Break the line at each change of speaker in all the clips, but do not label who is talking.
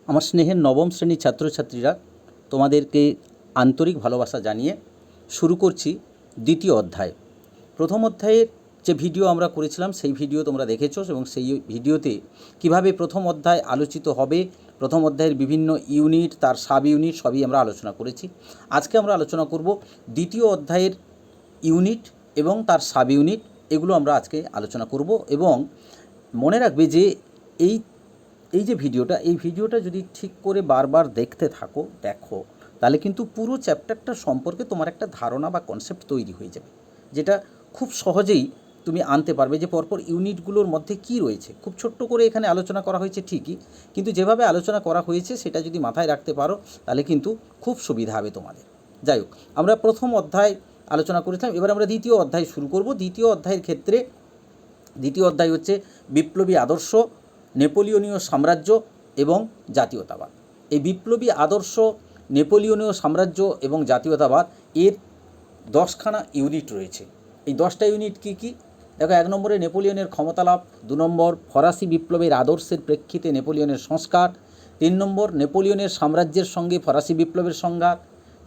আমার স্নেহের নবম শ্রেণীর ছাত্রছাত্রীরা, তোমাদেরকে আন্তরিক ভালোবাসা জানিয়ে শুরু করছি দ্বিতীয় অধ্যায়। প্রথম অধ্যায়ের যে ভিডিও আমরা করেছিলাম সেই ভিডিও তোমরা দেখেছো, এবং সেই ভিডিওতে কিভাবে প্রথম অধ্যায় আলোচিত হবে, প্রথম অধ্যায়ের বিভিন্ন ইউনিট, তার সাব ইউনিট সবই আমরা আলোচনা করেছি। আজকে আমরা আলোচনা করব দ্বিতীয় অধ্যায়ের ইউনিট এবং তার সাব ইউনিট, এগুলো আমরা আজকে আলোচনা করব। এবং মনে রাখবে যে এই যে ভিডিওটা যদি ঠিক করে বারবার দেখো তাহলে কিন্তু পুরো চ্যাপ্টারটা সম্পর্কে তোমার একটা ধারণা বা কনসেপ্ট তৈরি হয়ে যাবে, যেটা খুব সহজেই তুমি আনতে পারবে যে পরপর ইউনিটগুলোর মধ্যে কি রয়েছে। খুব ছোট্ট করে এখানে আলোচনা করা হয়েছে ঠিকই, কিন্তু যেভাবে আলোচনা করা হয়েছে সেটা যদি মাথায় রাখতে পারো তাহলে কিন্তু খুব সুবিধা হবে তোমাদের। যাই হোক, আমরা প্রথম অধ্যায় আলোচনা করেছিলাম, এবার আমরা দ্বিতীয় অধ্যায় শুরু করব। দ্বিতীয় অধ্যায়ের ক্ষেত্রে দ্বিতীয় অধ্যায় হচ্ছে বিপ্লবী আদর্শ, নেপোলিয়নীয় সাম্রাজ্য এবং জাতীয়তাবাদ। এই বিপ্লবী আদর্শ, নেপোলিয়নীয় সাম্রাজ্য এবং জাতীয়তাবাদ এর 10খানা ইউনিট রয়েছে। এই 10টা ইউনিট কী কী? দেখো, 1 নম্বরে নেপোলিয়নের ক্ষমতা লাভ, 2 নম্বর ফরাসি বিপ্লবের আদর্শের প্রেক্ষিতে নেপোলিয়নের সংস্কার, 3 নম্বর নেপোলিয়নের সাম্রাজ্যের সঙ্গে ফরাসি বিপ্লবের সংঘাত,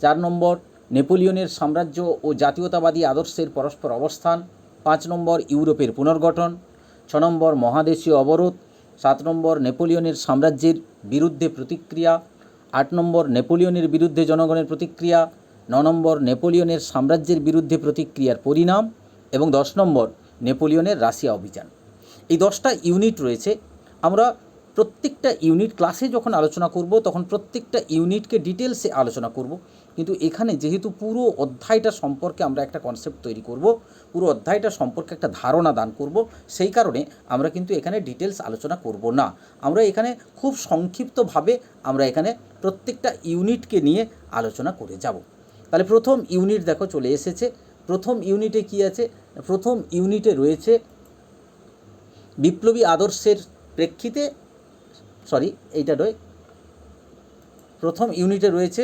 4 নম্বর নেপোলিয়নের সাম্রাজ্য ও জাতীয়তাবাদী আদর্শের পরস্পর অবস্থান, 5 নম্বর ইউরোপের পুনর্গঠন, 6 নম্বর মহাদেশীয় অবরোধ, 7 নম্বর নেপোলিয়নের সাম্রাজ্যের বিরুদ্ধে প্রতিক্রিয়া, 8 নম্বর নেপোলিয়নের বিরুদ্ধে জনগণের প্রতিক্রিয়া, 9 নম্বর নেপোলিয়নের সাম্রাজ্যের বিরুদ্ধে প্রতিক্রিয়ার পরিণাম এবং 10 নম্বর নেপোলিয়নের রাশিয়া অভিযান। এই 10টা ইউনিট রয়েছে। আমরা প্রত্যেকটা ইউনিট ক্লাসে যখন আলোচনা করব তখন প্রত্যেকটা ইউনিটকে ডিটেলসে আলোচনা করব, কিন্তু এখানে যেহেতু পুরো অধ্যায়টা সম্পর্কে আমরা একটা কনসেপ্ট তৈরি করব, পুরো অধ্যায়টা সম্পর্কে একটা ধারণা দান করব, সেই কারণে আমরা কিন্তু এখানে ডিটেলস আলোচনা করব না। আমরা এখানে খুব সংক্ষিপ্তভাবে আমরা এখানে প্রত্যেকটা ইউনিটকে নিয়ে আলোচনা করে যাব। তাহলে প্রথম ইউনিট দেখো চলে এসেছে। প্রথম ইউনিটে কি আছে? প্রথম ইউনিটে রয়েছে বিপ্লবী আদর্শের প্রেক্ষিতে, প্রথম ইউনিটে রয়েছে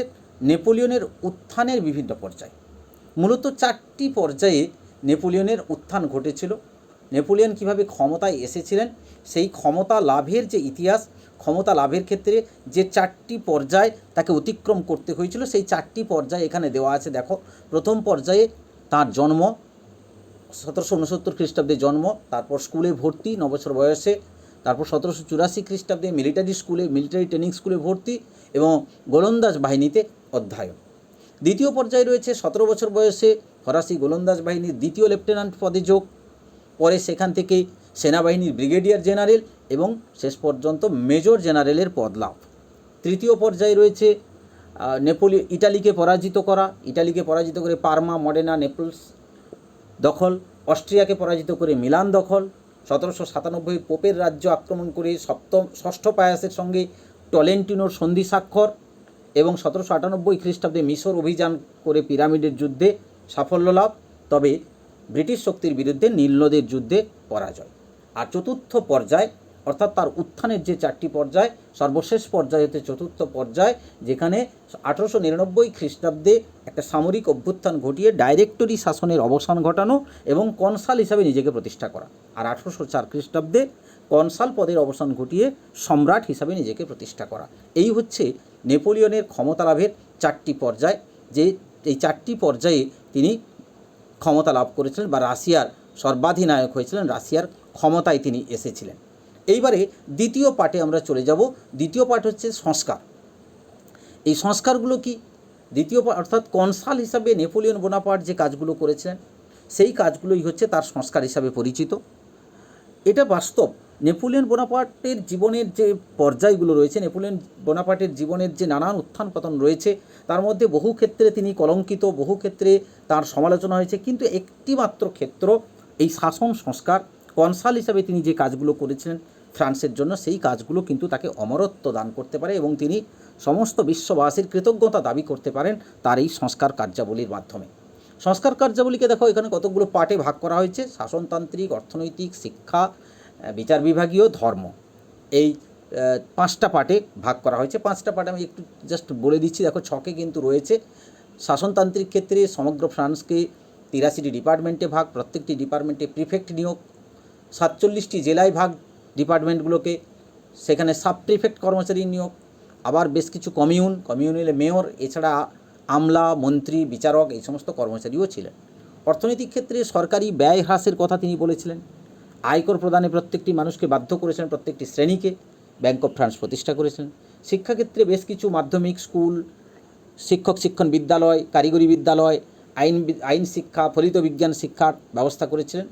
নেপোলিয়নের উত্থানের বিভিন্ন পর্যায়। মূলত 4টি পর্যায়ে নেপোলিয়নের উত্থান ঘটেছিল। নেপোলিয়ন কিভাবে ক্ষমতায় এসেছিলেন, সেই ক্ষমতা লাভের যে ইতিহাস, ক্ষমতা লাভের ক্ষেত্রে যে 4টি পর্যায় তাকে অতিক্রম করতে হয়েছিল, সেই 4টি পর্যায় এখানে দেওয়া আছে। দেখো, প্রথম পর্যায়ে তার জন্ম, 1769 খ্রিস্টাব্দে জন্ম, তারপর স্কুলে ভর্তি 9 বছর বয়সে, তারপর 1784 খ্রিস্টাব্দে মিলিটারি ট্রেনিং স্কুলে ভর্তি এবং গোলন্দাজ বাহিনীতে অধ্যয়ন। দ্বিতীয় পর্যায়ে রয়েছে 17 বছর বয়সে ফরাসি গোলন্দাজ বাহিনীর 2য় লেফটেন্যান্ট পদে যোগ, পরে সেখান থেকে সেনাবাহিনীর ব্রিগেডিয়ার জেনারেল এবং শেষ পর্যন্ত মেজর জেনারেলের পদ লাভ। তৃতীয় পর্যায়ে রয়েছে ইটালিকে পরাজিত করে পারমা, মডেনা, নেপলস দখল, অস্ট্রিয়াকে পরাজিত করে মিলান দখল, 1797 পোপের রাজ্য আক্রমণ করে ষষ্ঠ পায়াসের সঙ্গে টলেন্টিনোর সন্ধি স্বাক্ষর এবং 1798 খ্রিস্টাব্দে মিশর অভিযান করে পিরামিডের যুদ্ধে সাফল্য লাভ, তবে ব্রিটিশ শক্তির বিরুদ্ধে নীল নদের যুদ্ধে পরাজয়। আর চতুর্থ পর্যায়, অর্থাৎ তার উত্থানের যে 4টি পর্যায়, সর্বশেষ পর্যায় হচ্ছে চতুর্থ পর্যায়, যেখানে 1899 খ্রিস্টাব্দে একটা সামরিক অভ্যুত্থান ঘটিয়ে ডাইরেক্টরি শাসনের অবসান ঘটানো এবং কনসাল হিসাবে নিজেকে প্রতিষ্ঠা করা। আর 1804 খ্রিস্টাব্দে কনসাল পদের অবসান ঘটিয়ে সম্রাট হিসাবে নিজেকে প্রতিষ্ঠা করা। এই হচ্ছে নেপোলিয়নের ক্ষমতা লাভের 4টি পর্যায়, যে এই 4টি পর্যায়ে তিনি ক্ষমতা লাভ করেছিলেন বা রাশিয়ার সর্বাধিনায়ক হয়েছিলেন, রাশিয়ার ক্ষমতায় তিনি এসেছিলেন। এইবারে দ্বিতীয় পার্টে আমরা চলে যাব। দ্বিতীয় পার্ট হচ্ছে সংস্কার। এই সংস্কারগুলো কি? অর্থাৎ কনসাল হিসাবে নেপোলিয়ন বোনাপার্ট যে কাজগুলো করেছিলেন সেই কাজগুলোই হচ্ছে তার সংস্কার হিসাবে পরিচিত। এটা বাস্তব। নেপোলিয়ন বোনাপার্টের জীবনের যে পর্যায়গুলো রয়েছে, নেপোলিয়ন বোনাপার্টের জীবনের যে নানান উত্থান পতন রয়েছে, তার মধ্যে বহু ক্ষেত্রে তিনি কলঙ্কিত, বহু ক্ষেত্রে তার সমালোচনা হয়েছে, কিন্তু একটি মাত্র ক্ষেত্র এই শাসন সংস্কার, কনসাল হিসাবে তিনি যে কাজগুলো করেছিলেন ফ্রান্সের জন্য, সেই কাজগুলো কিন্তু তাকে অমরত্ব দান করতে পারে এবং তিনি সমস্ত বিশ্ববাসীর কৃতজ্ঞতা দাবি করতে পারেন তার এই সংস্কার কার্যাবলীর মাধ্যমে। সংস্কার কার্যাবলীকে দেখো এখানে কতগুলো পার্টে ভাগ করা হয়েছে: শাসনতান্ত্রিক, অর্থনৈতিক, শিক্ষা, বিচার বিভাগীয়, ধর্ম। এই 5টা পার্টে ভাগ করা হয়েছে। 5টা পার্ট আমি একটু জাস্ট বলে দিচ্ছি। দেখো, ছকে কিন্তু রয়েছে। শাসনতান্ত্রিক ক্ষেত্রে সমগ্র ফ্রান্সকে 83টি ডিপার্টমেন্টে ভাগ, প্রত্যেকটি ডিপার্টমেন্টে প্রিফেক্ট নিয়োগ, 47টি জেলায় ভাগ ডিপার্টমেন্টগুলোকে, সেখানে সাব প্রিফেক্ট কর্মচারী নিয়োগ, আবার বেশ কিছু কমিউনিলে মেয়র, এছাড়া আমলা, মন্ত্রী, বিচারক এই সমস্ত কর্মচারীও ছিলেন। অর্থনৈতিক ক্ষেত্রে সরকারি ব্যয় হ্রাসের কথা তিনি বলেছিলেন। আয়কর প্রদানে প্রত্যেকটি মানুষকে বাধ্য করেছেন, প্রত্যেকটি শ্রেণীকে। ব্যাংক অফ ফ্রান্স প্রতিষ্ঠা করেছেন। শিক্ষাক্ষেত্রে বেশ কিছু মাধ্যমিক স্কুল, শিক্ষক শিক্ষণ বিদ্যালয়, কারিগরি বিদ্যালয়, আইন শিক্ষা, ফলিত বিজ্ঞান শিক্ষার ব্যবস্থা করেছিলেন।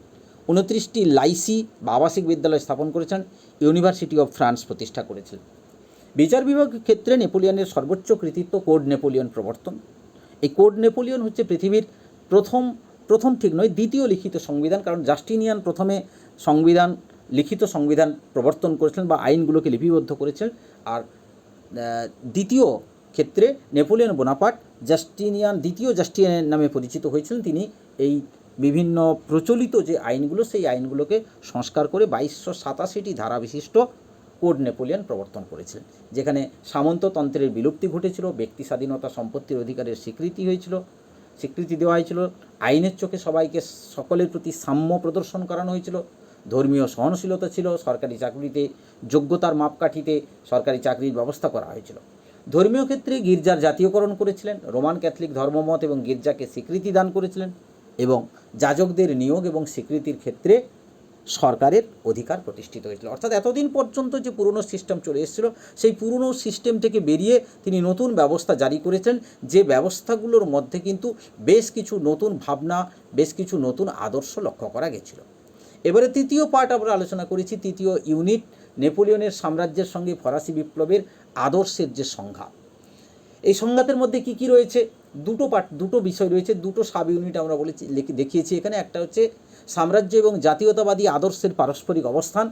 29টি লাইসি বা আবাসিক বিদ্যালয় স্থাপন করেছেন। ইউনিভার্সিটি অফ ফ্রান্স প্রতিষ্ঠা করেছিলেন। বিচার বিভাগের ক্ষেত্রে নেপোলিয়নের সর্বোচ্চ কৃতিত্ব কোড নেপোলিয়ন প্রবর্তন। এই কোড নেপোলিয়ন হচ্ছে পৃথিবীর প্রথম ঠিক নয়, দ্বিতীয় লিখিত সংবিধান। কারণ জাস্টিনিয়ান প্রথমে লিখিত সংবিধান প্রবর্তন করেছিলেন বা আইনগুলোকে লিপিবদ্ধ করেছিলেন, আর দ্বিতীয় ক্ষেত্রে নেপোলিয়ন বোনাপার্ট দ্বিতীয় জাস্টিনিয়ান নামে পরিচিত হয়েছিলেন। তিনি এই বিভিন্ন প্রচলিত যে আইনগুলো, সেই আইনগুলোকে সংস্কার করে 2287টি ধারা বিশিষ্ট কোড নেপোলিয়ন প্রবর্তন করেছিলেন, যেখানে সামন্ততন্ত্রের বিলুপ্তি ঘটেছিল, ব্যক্তি স্বাধীনতা, সম্পত্তির অধিকারের স্বীকৃতি দেওয়া হয়েছিল, আইনের চোখে সকলের প্রতি সাম্য প্রদর্শন করানো হয়েছিল, ধর্মীয় সহনশীলতা ছিল, সরকারি চাকরিতে যোগ্যতার মাপকাঠিতে সরকারি চাকরির ব্যবস্থা করা হয়েছিল। ধর্মীয় ক্ষেত্রে গির্জার জাতীয়করণ করেছিলেন, রোমান ক্যাথলিক ধর্মমত এবং গির্জাকে স্বীকৃতি দান করেছিলেন, এবং যাজকদের নিয়োগ এবং স্বীকৃতির ক্ষেত্রে সরকারের অধিকার প্রতিষ্ঠিত হয়েছিল। অর্থাৎ এতদিন পর্যন্ত যে পুরনো সিস্টেম চলে এসেছিল, সেই পুরনো সিস্টেম থেকে বেরিয়ে তিনি নতুন ব্যবস্থা জারি করেছেন, যে ব্যবস্থাগুলোর মধ্যে কিন্তু বেশ কিছু নতুন ভাবনা, বেশ কিছু নতুন আদর্শ লক্ষ্য করা গেছিল। এবারে তৃতীয় পার্ট আমরা আলোচনা করেছি, তৃতীয় ইউনিট, নেপোলিয়নের সাম্রাজ্যের সঙ্গে ফরাসি বিপ্লবের আদর্শের যে সংঘাত। এই সংঘাতের মধ্যে কি রয়েছে? দুটো বিষয় রয়েছে, দুটো সাব ইউনিট আমরা দেখিয়েছি এখানে। একটা হচ্ছে সাম্রাজ্য এবং জাতীয়তাবাদী আদর্শের পারস্পরিক অবস্থান,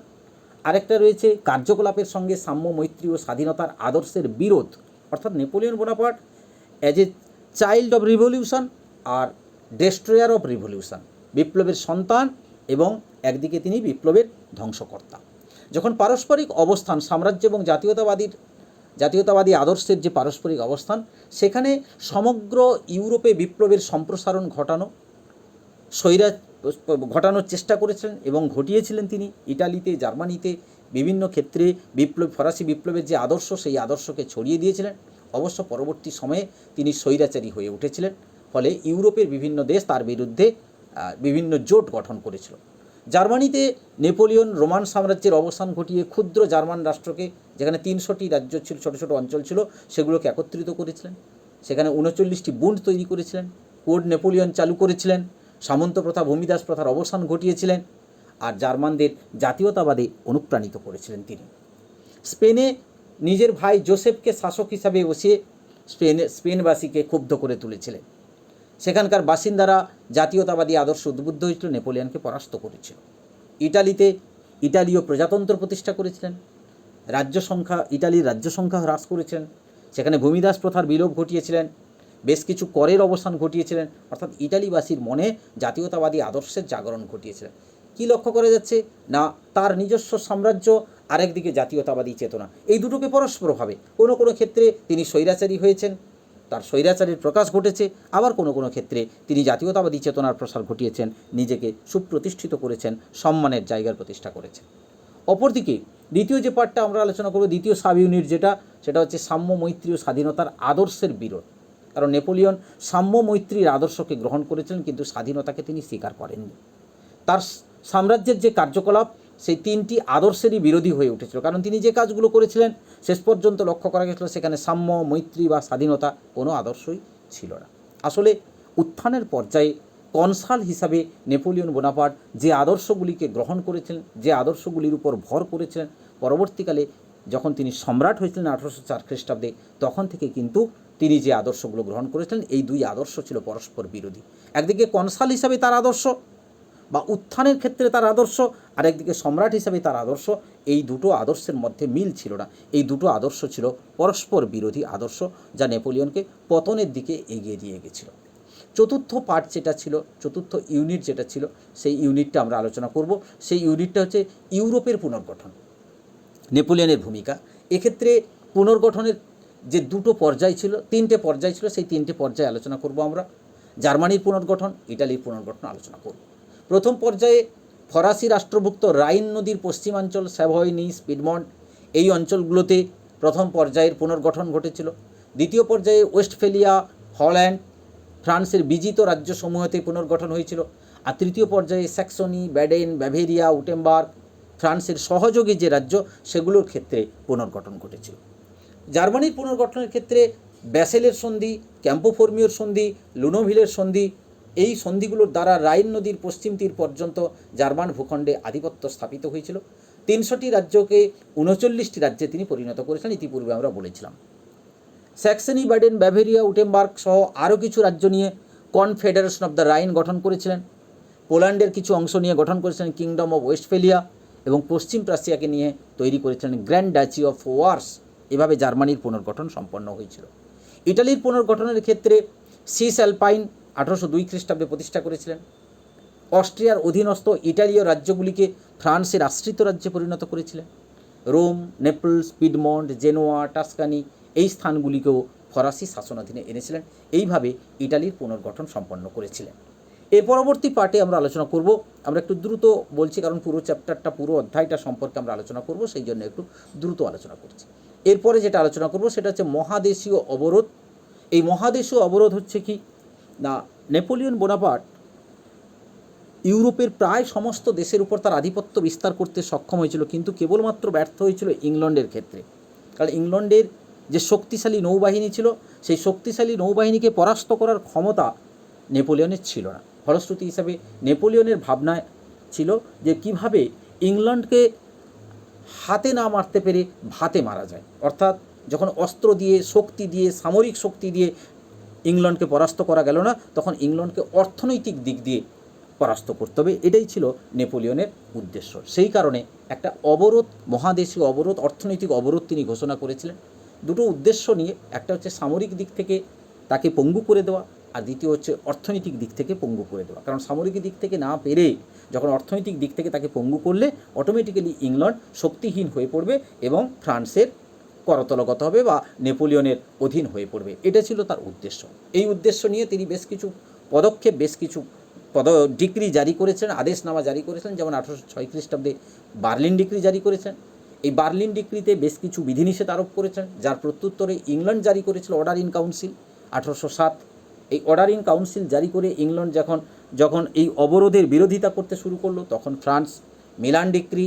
আরেকটা রয়েছে কার্যকলাপের সঙ্গে সাম্য, মৈত্রী ও স্বাধীনতার আদর্শের বিরোধ। অর্থাৎ Napoleon Bonaparte as a child of revolution আর ডেস্ট্রয়ার অফ রিভলিউশন, বিপ্লবের সন্তান এবং একদিকে তিনি বিপ্লবের ধ্বংসকর্তা। যখন পারস্পরিক অবস্থান, সাম্রাজ্য এবং জাতীয়তাবাদী আদর্শের যে পারস্পরিক অবস্থান, সেখানে সমগ্র ইউরোপে বিপ্লবের সম্প্রসারণ ঘটানোর চেষ্টা করেছিলেন এবং ঘটিয়েছিলেন তিনি। ইটালিতে, জার্মানিতে বিভিন্ন ক্ষেত্রে ফরাসি বিপ্লবের যে আদর্শ, সেই আদর্শকে ছড়িয়ে দিয়েছিলেন। অবশ্য পরবর্তী সময়ে তিনি স্বৈরাচারী হয়ে উঠেছিলেন, ফলে ইউরোপের বিভিন্ন দেশ তার বিরুদ্ধে বিভিন্ন জোট গঠন করেছিল। জার্মানিতে নেপোলিয়ন রোমান সাম্রাজ্যের অবসান ঘটিয়ে ক্ষুদ্র জার্মান রাষ্ট্রকে, যেখানে 300টি রাজ্য ছিল, ছোটো ছোটো অঞ্চল ছিল, সেগুলোকে একত্রিত করেছিলেন। সেখানে 39টি বুন্ড তৈরি করেছিলেন, কোড নেপোলিয়ন চালু করেছিলেন, সামন্ত প্রথা, ভূমিদাস প্রথার অবসান ঘটিয়েছিলেন, আর জার্মানদের জাতীয়তাবাদে অনুপ্রাণিত করেছিলেন তিনি। স্পেনে নিজের ভাই জোসেফকে শাসক হিসাবে বসিয়ে স্পেনবাসীকে ক্ষুব্ধ করে তুলেছিলেন। সেখানকার বাসিন্দারা জাতীয়তাবাদী আদর্শ উদ্বুদ্ধ হয়েছিল, নেপোলিয়নকে পরাস্ত করেছিল। ইটালিতে ইটালীয় প্রজাতন্ত্র প্রতিষ্ঠা করেছিলেন, ইটালির রাজ্য সংখ্যা হ্রাস করেছেন, সেখানে ভূমিদাস প্রথার বিলোপ ঘটিয়েছিলেন, বেশ কিছু করের অবসান ঘটিয়েছিলেন। অর্থাৎ ইটালিবাসীর মনে জাতীয়তাবাদী আদর্শের জাগরণ ঘটিয়েছিলেন। কি লক্ষ্য করা যাচ্ছে না, তার নিজস্ব সাম্রাজ্য, আরেকদিকে জাতীয়তাবাদী চেতনা, এই দুটোকে পরস্পরভাবে কোনো ক্ষেত্রে তিনি স্বৈরাচারী হয়েছেন, তার স্বৈরাচারের প্রকাশ ঘটেছে, আবার কোনো ক্ষেত্রে তিনি জাতীয়তাবাদী চেতনার প্রসার ঘটিয়েছেন, নিজেকে সুপ্রতিষ্ঠিত করেছেন, সম্মানের জায়গার প্রতিষ্ঠা করেছেন। অপরদিকে দ্বিতীয় যে পার্টটা আমরা আলোচনা করব, দ্বিতীয় সাব ইউনিট সেটা হচ্ছে সাম্য, মৈত্রী ও স্বাধীনতার আদর্শের বিরোধ। কারণ নেপোলিয়ন সাম্য, মৈত্রীর আদর্শকে গ্রহণ করেছিলেন, কিন্তু স্বাধীনতাকে তিনি স্বীকার করেননি। তার সাম্রাজ্যের যে কার্যকলাপ, সেই 3টি আদর্শেরই বিরোধী হয়ে উঠেছিল। কারণ তিনি যে কাজগুলো করেছিলেন, শেষ পর্যন্ত লক্ষ্য করা গেছিল সেখানে সাম্য, মৈত্রী বা স্বাধীনতা কোনো আদর্শই ছিল না। আসলে উত্থানের পর্যায়ে কনসাল হিসাবে নেপোলিয়ন বোনাপার্ট যে আদর্শগুলিকে গ্রহণ করেছিলেন, যে আদর্শগুলির উপর ভর করেছিলেন, পরবর্তীকালে যখন তিনি সম্রাট হয়েছিলেন 1804 খ্রিস্টাব্দে, তখন থেকে কিন্তু তিনি যে আদর্শগুলো গ্রহণ করেছিলেন, এই দুই আদর্শ ছিল পরস্পর বিরোধী। একদিকে কনসাল হিসাবে তার আদর্শ বা উত্থানের ক্ষেত্রে তার আদর্শ, আর একদিকে সম্রাট হিসাবে তার আদর্শ, এই দুটো আদর্শের মধ্যে মিল ছিল না। এই দুটো আদর্শ ছিল পরস্পর বিরোধী আদর্শ, যা নেপোলিয়নকে পতনের দিকে এগিয়ে দিয়ে গেছিল। চতুর্থ ইউনিট যেটা ছিল, সেই ইউনিটটা আমরা আলোচনা করব। সেই ইউনিটটা হচ্ছে ইউরোপের পুনর্গঠন, নেপোলিয়নের ভূমিকা। এক্ষেত্রে পুনর্গঠনের যে তিনটে পর্যায় ছিল, সেই 3টে পর্যায়ে আলোচনা করব আমরা। জার্মানির পুনর্গঠন, ইটালির পুনর্গঠন আলোচনা করব। প্রথম পর্যায়ে ফরাসি রাষ্ট্রভুক্ত রাইন নদীর পশ্চিমাঞ্চল, স্যাভয়, নিস, পিডমন্ট, এই অঞ্চলগুলোতে প্রথম পর্যায়ের পুনর্গঠন ঘটেছিল। দ্বিতীয় পর্যায়ে ওয়েস্টফেলিয়া, হল্যান্ড, ফ্রান্সের বিজিত রাজ্যসমূহতে পুনর্গঠন হয়েছিল। আর তৃতীয় পর্যায়ে স্যাক্সনি, ব্যাডেন, ব্যাভেরিয়া, উটেমবার্গ, ফ্রান্সের সহযোগী যে রাজ্য সেগুলোর ক্ষেত্রে পুনর্গঠন ঘটেছিল। জার্মানির পুনর্গঠনের ক্ষেত্রে ব্যাসেলের সন্ধি, ক্যাম্পোফর্মিওর সন্ধি, লুনোভিলের সন্ধি, এই সন্ধিগুলোর দ্বারা রাইন নদীর পশ্চিম তীর পর্যন্ত জার্মান ভূখণ্ডে আধিপত্য স্থাপিত হয়েছিল। 300টি রাজ্যকে 39টি রাজ্যে তিনি পরিণত করেছেন, ইতিপূর্বে আমরা বলেছিলাম। স্যাক্সনি, ব্যাডেন, ব্যাভেরিয়া, উটেমবার্গ সহ আরও কিছু রাজ্য নিয়ে কনফেডারেশন অফ দ্য রাইন গঠন করেছিলেন। পোল্যান্ডের কিছু অংশ নিয়ে গঠন করেছিলেন কিংডম অফ ওয়েস্টফেলিয়া, এবং পশ্চিম প্রাশিয়াকে নিয়ে তৈরি করেছিলেন গ্র্যান্ড ডাচি অফ ওয়ার্স। এভাবে জার্মানির পুনর্গঠন সম্পন্ন হয়েছিল। ইটালির পুনর্গঠনের ক্ষেত্রে সিস অ্যালপাইন 1802 খ্রিস্টাব্দে প্রতিষ্ঠা করেছিলেন। অস্ট্রিয়ার অধীনস্থ ইটালীয় রাজ্যগুলিকে ফ্রান্সের আশ্রিত রাজ্যে পরিণত করেছিলেন। Rome, Naples, Piedmont, Genoa, Tuscany এই স্থানগুলিকেও ফরাসি শাসনাধীনে এনেছিলেন। এইভাবে ইটালির পুনর্গঠন সম্পন্ন করেছিলেন। এর পরবর্তী পার্টে আমরা আলোচনা করব, আমরা একটু দ্রুত বলছি কারণ পুরো চ্যাপ্টারটা, পুরো অধ্যায়টা সম্পর্কে আমরা আলোচনা করব, সেই জন্য একটু দ্রুত আলোচনা করছি। এরপরে যেটা আলোচনা করব সেটা হচ্ছে মহাদেশীয় অবরোধ। এই মহাদেশীয় অবরোধ হচ্ছে কি না, নেপোলিয়ন বোনাপার্ট ইউরোপের প্রায় সমস্ত দেশের উপর তার আধিপত্য বিস্তার করতে সক্ষম হয়েছিল, কিন্তু কেবলমাত্র ব্যর্থ হয়েছিল ইংল্যান্ডের ক্ষেত্রে। কারণ ইংল্যান্ডের যে শক্তিশালী নৌবাহিনী ছিল, সেই শক্তিশালী নৌবাহিনীকে পরাস্ত করার ক্ষমতা নেপোলিয়নের ছিল না। ফলশ্রুতি হিসাবে নেপোলিয়নের ভাবনায় ছিল যে কিভাবে ইংল্যান্ডকে হাতে না মারতে পেরে ভাতে মারা যায়, অর্থাৎ যখন অস্ত্র দিয়ে, শক্তি দিয়ে, সামরিক শক্তি দিয়ে ইংল্যান্ডকে পরাস্ত করা গেল না, তখন ইংল্যান্ডকে অর্থনৈতিক দিক দিয়ে পরাস্ত করতে হবে। এটাই ছিল নেপোলিয়নের উদ্দেশ্য। সেই কারণে একটা অবরোধ, মহাদেশীয় অবরোধ, অর্থনৈতিক অবরোধ তিনি ঘোষণা করেছিলেন। দুটো উদ্দেশ্য নিয়ে, একটা হচ্ছে সামরিক দিক থেকে তাকে পঙ্গু করে দেওয়া, আর দ্বিতীয় হচ্ছে অর্থনৈতিক দিক থেকে পঙ্গু করে দেওয়া। কারণ সামরিক দিক থেকে না পেরে যখন অর্থনৈতিক দিক থেকে তাকে পঙ্গু করলে অটোমেটিক্যালি ইংল্যান্ড শক্তিহীন হয়ে পড়বে এবং ফ্রান্সের করতলগত হবে বা নেপোলিয়নের অধীন হয়ে পড়বে। এটা ছিল তার উদ্দেশ্য। এই উদ্দেশ্য নিয়ে তিনি বেশ কিছু পদক্ষেপ, বেশ কিছু ডিক্রি জারি করেছেন, আদেশনামা জারি করেছেন। যেমন 1806 খ্রিস্টাব্দে বার্লিন ডিক্রি জারি করেছেন। এই বার্লিন ডিক্রিতে বেশ কিছু বিধিনিষেধ আরোপ করেছেন, যার প্রত্যুত্তরে ইংল্যান্ড জারি করেছিল অর্ডার ইন কাউন্সিল 1807। এই অর্ডার ইন কাউন্সিল জারি করে ইংল্যান্ড যখন এই অবরোধের বিরোধিতা করতে শুরু করলো, তখন ফ্রান্স মিলান ডিক্রি,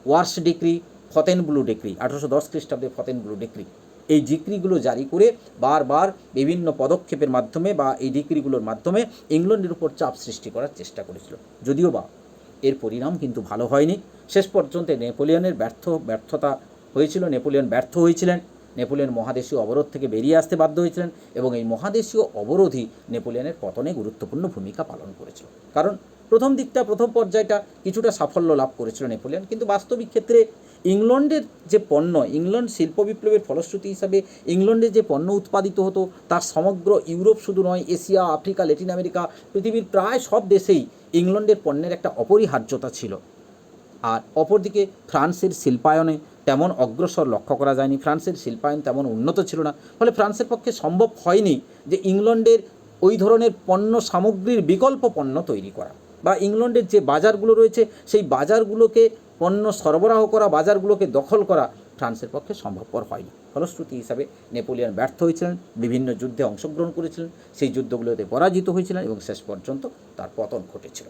ওয়ার্স ডিক্রি, ফতেনব্লু ডিক্রি 1810 খ্রিস্টাব্দে ফতেনব্লু ডিক্রি, এই ডিক্রিগুলো জারি করে বারবার বিভিন্ন পদক্ষেপের মাধ্যমে বা এই ডিক্রিগুলোর মাধ্যমে ইংল্যান্ডের উপর চাপ সৃষ্টি করার চেষ্টা করেছিল। যদিও বা এর পরিণাম কিন্তু ভালো হয়নি। শেষ পর্যন্ত নেপোলিয়নের ব্যর্থতা হয়েছিল। নেপোলিয়ন ব্যর্থ হয়েছিলেন। নেপোলিয়ন মহাদেশীয় অবরোধ থেকে বেরিয়ে আসতে বাধ্য হয়েছিলেন, এবং এই মহাদেশীয় অবরোধই নেপোলিয়নের পতনে গুরুত্বপূর্ণ ভূমিকা পালন করেছিল। কারণ প্রথম পর্যায়টা কিছুটা সাফল্য লাভ করেছিল নেপোলিয়ন, কিন্তু বাস্তবিক ক্ষেত্রে ইংল্যান্ডের যে পণ্য, ইংল্যান্ড শিল্প বিপ্লবের ফলশ্রুতি হিসাবে ইংল্যান্ডে যে পণ্য উৎপাদিত হতো, তার সমগ্র ইউরোপ শুধু নয়, এশিয়া, আফ্রিকা, ল্যাটিন আমেরিকা, পৃথিবীর প্রায় সব দেশেই ইংল্যান্ডের পণ্যের একটা অপরিহার্যতা ছিল। আর অপরদিকে ফ্রান্সের শিল্পায়নে তেমন অগ্রসর লক্ষ্য করা যায়নি। ফ্রান্সের শিল্পায়ন তেমন উন্নত ছিল না। ফলে ফ্রান্সের পক্ষে সম্ভব হয়নি যে ইংল্যান্ডের ওই ধরনের পণ্য সামগ্রীর বিকল্প পণ্য তৈরি করা, বা ইংল্যান্ডের যে বাজারগুলো রয়েছে সেই বাজারগুলোকে পণ্য সরবরাহ করা, বাজারগুলোকে দখল করা ফ্রান্সের পক্ষে সম্ভবপর হয়নি। ফলশ্রুতি হিসাবে নেপোলিয়ন ব্যর্থ হয়েছিলেন, বিভিন্ন যুদ্ধে অংশগ্রহণ করেছিলেন, সেই যুদ্ধগুলোতে পরাজিত হয়েছিলেন এবং শেষ পর্যন্ত তার পতন ঘটেছিল।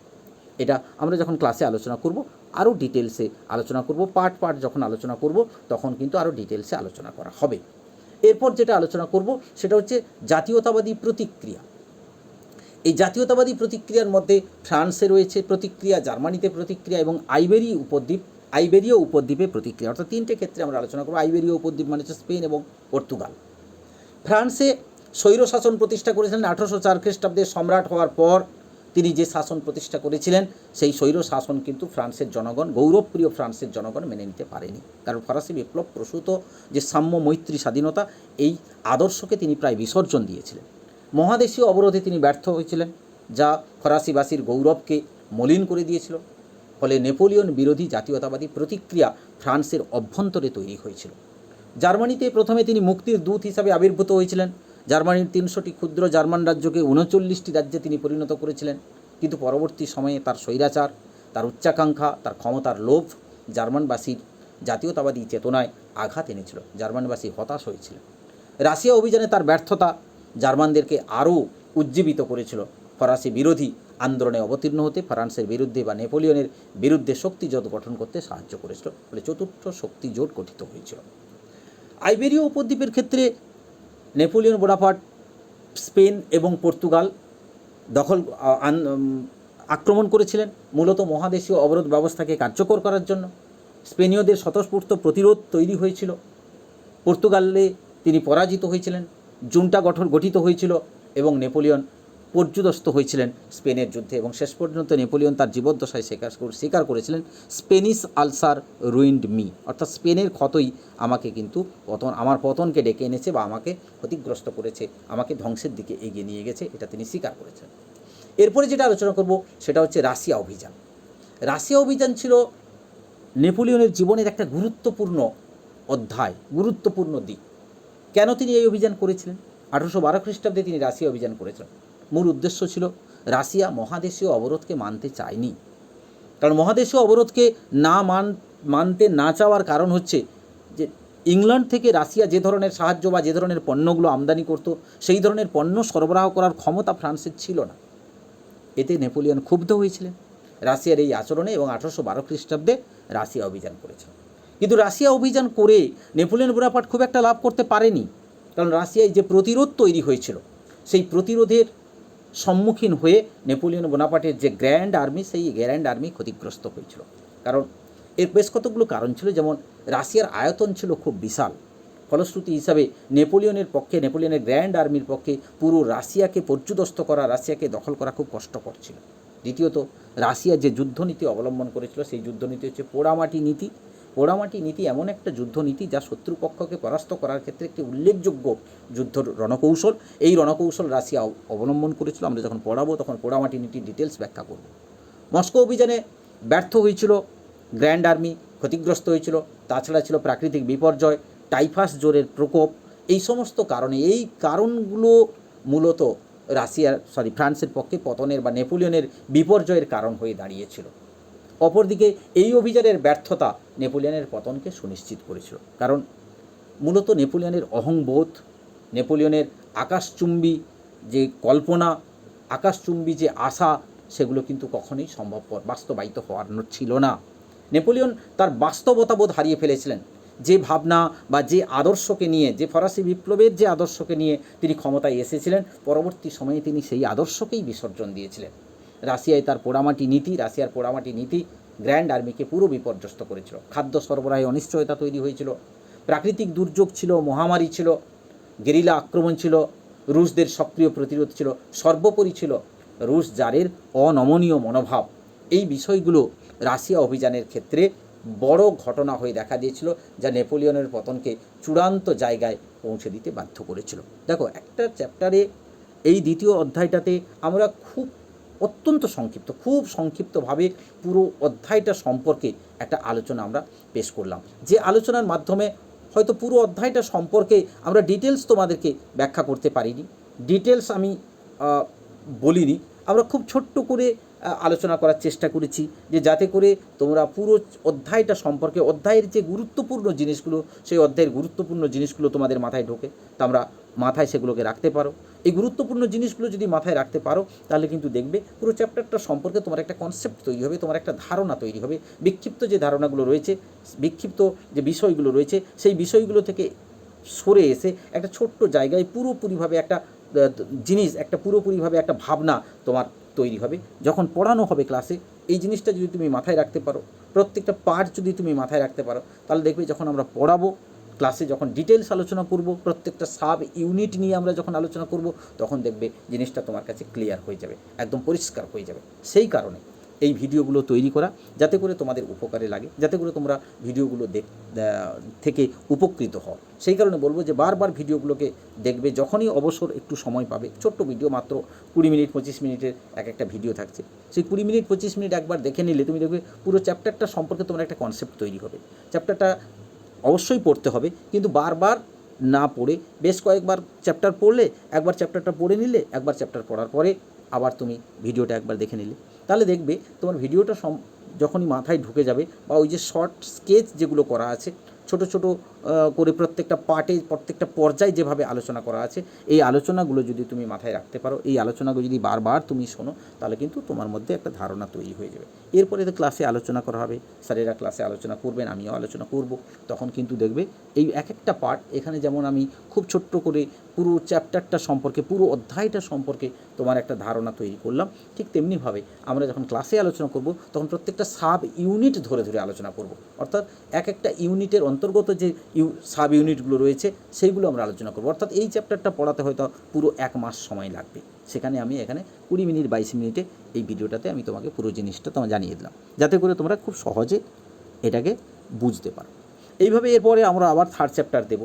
এটা আমরা যখন ক্লাসে আলোচনা করব আরও ডিটেলসে আলোচনা করব, পার্ট যখন আলোচনা করব তখন কিন্তু আরও ডিটেলসে আলোচনা করা হবে। এরপর যেটা আলোচনা করব সেটা হচ্ছে জাতীয়তাবাদী প্রতিক্রিয়া। এই জাতীয়তাবাদী প্রতিক্রিয়ার মধ্যে ফ্রান্সে রয়েছে প্রতিক্রিয়া, জার্মানিতে প্রতিক্রিয়া এবং আইবেরীয় উপদ্বীপে প্রতিক্রিয়া। অর্থাৎ তিনটে ক্ষেত্রে আমরা আলোচনা করব। আইবেরীয় উপদ্বীপ মানে হচ্ছে স্পেন এবং পর্তুগাল। ফ্রান্সে স্বৈরশাসন প্রতিষ্ঠা করেছিলেন 1804 খ্রিস্টাব্দে। সম্রাট হওয়ার পর তিনি যে শাসন প্রতিষ্ঠা করেছিলেন সেই স্বৈর শাসন কিন্তু ফ্রান্সের জনগণ, গৌরবপ্রিয় ফ্রান্সের জনগণ মেনে নিতে পারেনি। কারণ ফরাসি বিপ্লব প্রসূত যে সাম্য, মৈত্রী, স্বাধীনতা, এই আদর্শকে তিনি প্রায় বিসর্জন দিয়েছিলেন। মহাদেশীয় অবরোধে তিনি ব্যর্থ হয়েছিলেন, যা ফরাসিবাসীর গৌরবকে মলিন করে দিয়েছিল। ফলে নেপোলিয়ন বিরোধী জাতীয়তাবাদী প্রতিক্রিয়া ফ্রান্সের অভ্যন্তরে তৈরি হয়েছিল। জার্মানিতে প্রথমে তিনি মুক্তির দূত হিসাবে আবির্ভূত হয়েছিলেন। জার্মানির 300টি ক্ষুদ্র জার্মান রাজ্যকে 39টি রাজ্যে তিনি পরিণত করেছিলেন। কিন্তু পরবর্তী সময়ে তার স্বৈরাচার, তার উচ্চাকাঙ্ক্ষা, তার ক্ষমতার লোভ জার্মানবাসীর জাতীয়তাবাদী চেতনায় আঘাত এনেছিল। জার্মানবাসী হতাশ হয়েছিল। রাশিয়া অভিযানে তার ব্যর্থতা জার্মানদেরকে আরও উজ্জীবিত করেছিল ফরাসি বিরোধী আন্দোলনে অবতীর্ণ হতে, ফ্রান্সের বিরুদ্ধে বা নেপোলিয়নের বিরুদ্ধে শক্তিজোট গঠন করতে সাহায্য করেছিল। ফলে চতুর্থ শক্তিজোট গঠিত হয়েছিল। আইবেরীয় উপদ্বীপের ক্ষেত্রে নেপোলিয়ন বোনাপার্ট স্পেন এবং পর্তুগাল আক্রমণ করেছিলেন মূলত মহাদেশীয় অবরোধ ব্যবস্থাকে কার্যকর করার জন্য। স্পেনীয়দের স্বতঃস্ফূর্ত প্রতিরোধ তৈরি হয়েছিল। পর্তুগালে তিনি পরাজিত হয়েছিলেন, জুন্টা গঠিত হয়েছিল এবং নেপোলিয়ন পর্যুদস্ত হয়েছিলেন স্পেনের যুদ্ধে। এবং শেষ পর্যন্ত নেপোলিয়ন তার জীবদ্দশায় স্বীকার করেছিলেন, স্পেনিশ আলসার রুইন্ড মি, অর্থাৎ স্পেনের ক্ষতই আমাকে কিন্তু আমার পতনকে ডেকে এনেছে বা আমাকে ক্ষতিগ্রস্ত করেছে, আমাকে ধ্বংসের দিকে এগিয়ে নিয়ে গেছে, এটা তিনি স্বীকার করেছেন। এরপরে যেটা আলোচনা করব সেটা হচ্ছে রাশিয়া অভিযান। রাশিয়া অভিযান ছিল নেপোলিয়নের জীবনের একটা গুরুত্বপূর্ণ অধ্যায়, গুরুত্বপূর্ণ দিক। কেন তিনি এই অভিযান করেছিলেন? 1812 খ্রিস্টাব্দে তিনি রাশিয়া অভিযান করেছিলেন। মূল উদ্দেশ্য ছিল রাশিয়া মহাদেশীয় অবরোধকে মানতে চায়নি। কারণ মহাদেশীয় অবরোধকে মানতে না চাওয়ার কারণ হচ্ছে যে ইংল্যান্ড থেকে রাশিয়া যে ধরনের সাহায্য বা যে ধরনের পণ্যগুলো আমদানি করত, সেই ধরনের পণ্য সরবরাহ করার ক্ষমতা ফ্রান্সের ছিল না। এতে নেপোলিয়ন ক্ষুব্ধ হয়েছিলেন রাশিয়ার এই আচরণে এবং 1812 খ্রিস্টাব্দে রাশিয়া অভিযান করেছেন। কিন্তু রাশিয়া অভিযান করে নেপোলিয়ন বোনাপার্ট খুব একটা লাভ করতে পারেনি। কারণ রাশিয়ায় যে প্রতিরোধ তৈরি হয়েছিল, সেই প্রতিরোধের সম্মুখীন হয়ে নেপোলিয়ন বোনাপার্টের যে গ্র্যান্ড আর্মি, সেই গ্র্যান্ড আর্মি ক্ষতিগ্রস্ত হয়েছিল। কারণ এর বেশ কতগুলো কারণ ছিল। যেমন রাশিয়ার আয়তন ছিল খুব বিশাল। ফলশ্রুতি হিসাবে নেপোলিয়নের গ্র্যান্ড আর্মির পক্ষে পুরো রাশিয়াকে পর্যুদস্ত করা, রাশিয়াকে দখল করা খুব কষ্টকর ছিল। দ্বিতীয়ত, রাশিয়া যে যুদ্ধনীতি অবলম্বন করেছিল, সেই যুদ্ধনীতি হচ্ছে পোড়ামাটি নীতি। পোড়ামাটি নীতি এমন একটা যুদ্ধনীতি যা শত্রুপক্ষকে পরাস্ত করার ক্ষেত্রে একটি উল্লেখযোগ্য যুদ্ধ রণকৌশল। এই রণকৌশল রাশিয়া অবলম্বন করেছিল। আমরা যখন পড়াবো তখন পোড়ামাটি নীতির ডিটেলস ব্যাখ্যা করব। মস্কো অভিযানে ব্যর্থ হয়েছিল গ্র্যান্ড আর্মি, ক্ষতিগ্রস্ত হয়েছিল। তাছাড়া ছিল প্রাকৃতিক বিপর্যয়, টাইফাস জ্বরের প্রকোপ। এই সমস্ত কারণে, এই কারণগুলো মূলত ফ্রান্সের পক্ষে পতনের বা নেপোলিয়নের বিপর্যয়ের কারণ হয়ে দাঁড়িয়েছিল। অপরদিকে এই অভিযানের ব্যর্থতা নেপোলিয়নের পতনকে সুনিশ্চিত করেছিল। কারণ মূলত নেপোলিয়নের অহংবোধ, নেপোলিয়নের আকাশচুম্বী যে কল্পনা, আকাশচুম্বী যে আশা, সেগুলো কিন্তু কখনোই সম্ভবপর বাস্তবায়িত হওয়ার ছিল না। নেপোলিয়ন তার বাস্তবতাবোধ হারিয়ে ফেলেছিলেন। যে ভাবনা বা যে আদর্শকে নিয়ে, যে ফরাসি বিপ্লবের যে আদর্শকে নিয়ে তিনি ক্ষমতায় এসেছিলেন, পরবর্তী সময়ে তিনি সেই আদর্শকেই বিসর্জন দিয়েছিলেন। রাশিয়ার পোড়ামাটি নীতি গ্র্যান্ড আর্মিকে পুরো বিপর্যস্ত করেছিল। খাদ্য সরবরাহে অনিশ্চয়তা তৈরি হয়েছিল, প্রাকৃতিক দুর্যোগ ছিল, মহামারী ছিল, গেরিলা আক্রমণ ছিল, রুশদের সক্রিয় প্রতিরোধ ছিল, সর্বোপরি ছিল রুশ জারের অনমনীয় মনোভাব। এই বিষয়গুলো রাশিয়া অভিযানের ক্ষেত্রে বড় ঘটনা হয়ে দেখা দিয়েছিল, যা নেপোলিয়নের পতনকে চূড়ান্ত জায়গায় পৌঁছে দিতে বাধ্য করেছিল। দেখো, একটা চ্যাপ্টারে এই দ্বিতীয় অধ্যায়টাতে আমরা খুব সংক্ষিপ্তভাবে পুরো অধ্যায়টা সম্পর্কে একটা আলোচনা আমরা পেশ করলাম। যে আলোচনার মাধ্যমে হয়তো পুরো অধ্যায়টা সম্পর্কে আমরা ডিটেলস তোমাদেরকে ব্যাখ্যা করতে পারিনি, ডিটেলস আমি বলিনি। আমরা খুব ছোট্ট করে আলোচনা করার চেষ্টা করেছি, যে যাতে করে তোমরা পুরো অধ্যায়টা সম্পর্কে, অধ্যায়ের যে গুরুত্বপূর্ণ জিনিসগুলো, সেই অধ্যায়ের গুরুত্বপূর্ণ জিনিসগুলো তোমাদের মাথায় ঢোকে, তোমরা মাথায় সেগুলোকে রাখতে পারো। এই গুরুত্বপূর্ণ জিনিসগুলো যদি মাথায় রাখতে পারো, তাহলে কিন্তু দেখবে পুরো চ্যাপ্টারটা সম্পর্কে তোমার একটা কনসেপ্ট তৈরি হবে, তোমার একটা ধারণা তৈরি হবে। বিক্ষিপ্ত যে ধারণাগুলো রয়েছে, বিক্ষিপ্ত যে বিষয়গুলো রয়েছে, সেই বিষয়গুলো থেকে সরে এসে একটা ছোট্ট জায়গায় পুরোপুরিভাবে একটা ভাবনা তোমার তৈরি হবে। যখন পড়ানো হবে ক্লাসে, এই জিনিসটা যদি তুমি মাথায় রাখতে পারো, প্রত্যেকটা পার্ট যদি তুমি মাথায় রাখতে পারো, তাহলে দেখবে যখন আমরা পড়াবো ক্লাসে, যখন ডিটেলস আলোচনা করব, প্রত্যেকটা সাব ইউনিট নিয়ে আমরা যখন আলোচনা করব, তখন দেখবে জিনিসটা তোমার কাছে ক্লিয়ার হয়ে যাবে, একদম পরিষ্কার হয়ে যাবে। সেই কারণে এই ভিডিওগুলো তৈরি করা, যাতে করে তোমাদের উপকারে লাগে, যাতে করে তোমরা ভিডিওগুলো থেকে উপকৃত হও। সেই কারণে বলবো যে বারবার ভিডিওগুলোকে দেখবে, যখনই অবসর একটু সময় পাবে। ছোট্ট ভিডিও, মাত্র 20 মিনিট 25 মিনিটের একটা ভিডিও থাকছে। সেই 20 মিনিট 25 মিনিট একবার দেখে নিলে তুমি দেখবে পুরো চ্যাপ্টারটা সম্পর্কে তোমার একটা কনসেপ্ট তৈরি হবে। চ্যাপ্টারটা অবশ্যই পড়তে হবে, কিন্তু বারবার না পড়ে বেশ কয়েকবার চ্যাপ্টার পড়লে, একবার চ্যাপ্টারটা পড়ে নিলে, একবার চ্যাপ্টার পড়ার পরে আবার তুমি ভিডিওটা একবার দেখে নিলে, তাহলে দেখবে তোমার ভিডিওটা যখনই মাথায় ঢুকে যাবে, বা ওই যে শর্ট স্কেচ যেগুলো করা আছে ছোট ছোট করে প্রত্যেকটা পার্টে প্রত্যেকটা পর্যায়ে যেভাবে আলোচনা করা আছে, এই আলোচনাগুলো যদি তুমি মাথায় রাখতে পারো, এই আলোচনাগুলো যদি বারবার তুমি শোনো, তাহলে কিন্তু তোমার মধ্যে একটা ধারণা তৈরি হয়ে যাবে। এরপরে তো ক্লাসে আলোচনা করা হবে, স্যারেরা ক্লাসে আলোচনা করবেন, আমিও আলোচনা করব। তখন কিন্তু দেখবে এই এক একটা পার্ট, এখানে যেমন আমি খুব ছোট্ট করে পুরো চ্যাপ্টারটা সম্পর্কে, পুরো অধ্যায়টা সম্পর্কে তোমার একটা ধারণা তৈরি করলাম, ঠিক তেমনিভাবে আমরা যখন ক্লাসে আলোচনা করব তখন প্রত্যেকটা সাব ইউনিট ধরে ধরে আলোচনা করব। অর্থাৎ এক একটা ইউনিটের অন্তর্গত যে সাব ইউনিটগুলো রয়েছে সেইগুলো আমরা আলোচনা করব। অর্থাৎ এই চ্যাপ্টারটা পড়াতে হয়তো পুরো 1 মাস সময় লাগবে, সেখানে আমি এখানে 20 মিনিট 22 মিনিটে এই ভিডিওটাতে আমি তোমাকে পুরো জিনিসটা তোমায় জানিয়ে দিলাম, যাতে করে তোমরা খুব সহজে এটাকে বুঝতে পারো। এইভাবে এরপরে আমরা আবার 3rd চ্যাপ্টার দেব।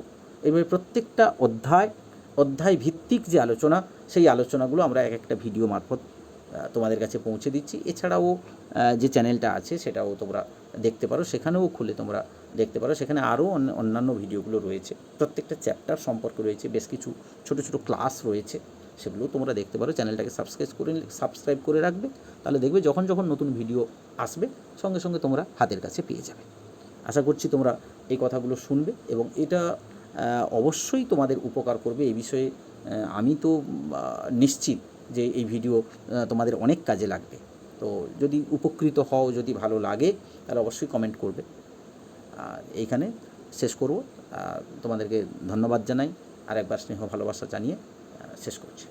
এইভাবে প্রত্যেকটা অধ্যায় ভিত্তিক যে আলোচনা, সেই আলোচনাগুলো আমরা এক একটা ভিডিও মারফত তোমাদের কাছে পৌঁছে দিচ্ছি। এছাড়াও যে চ্যানেলটা আছে সেটাও তোমরা দেখতে পারো, সেখানেও খুলে তোমরা দেখতে পারো। সেখানে আরও অন্যান্য ভিডিওগুলো রয়েছে, প্রত্যেকটা চ্যাপ্টার সম্পর্কে রয়েছে, বেশ কিছু ছোটো ছোটো ক্লাস রয়েছে, সেগুলোও তোমরা দেখতে পারো। চ্যানেলটাকে সাবস্ক্রাইব করে রাখবে, তাহলে দেখবে যখন যখন নতুন ভিডিও আসবে সঙ্গে সঙ্গে তোমরা হাতের কাছে পেয়ে যাবে। আশা করছি তোমরা এই কথাগুলো শুনবে এবং এটা অবশ্যই তোমাদের উপকার করবে। এই বিষয়ে আমি তো নিশ্চিত যে এই ভিডিও তোমাদের অনেক কাজে লাগবে। তো যদি উপকৃত হও, যদি ভালো লাগে, তাহলে অবশ্যই কমেন্ট করবে। আর এইখানে শেষ করব। তোমাদেরকে ধন্যবাদ জানাই, আর একবার স্নেহ ভালোবাসা জানিয়ে শেষ করছি।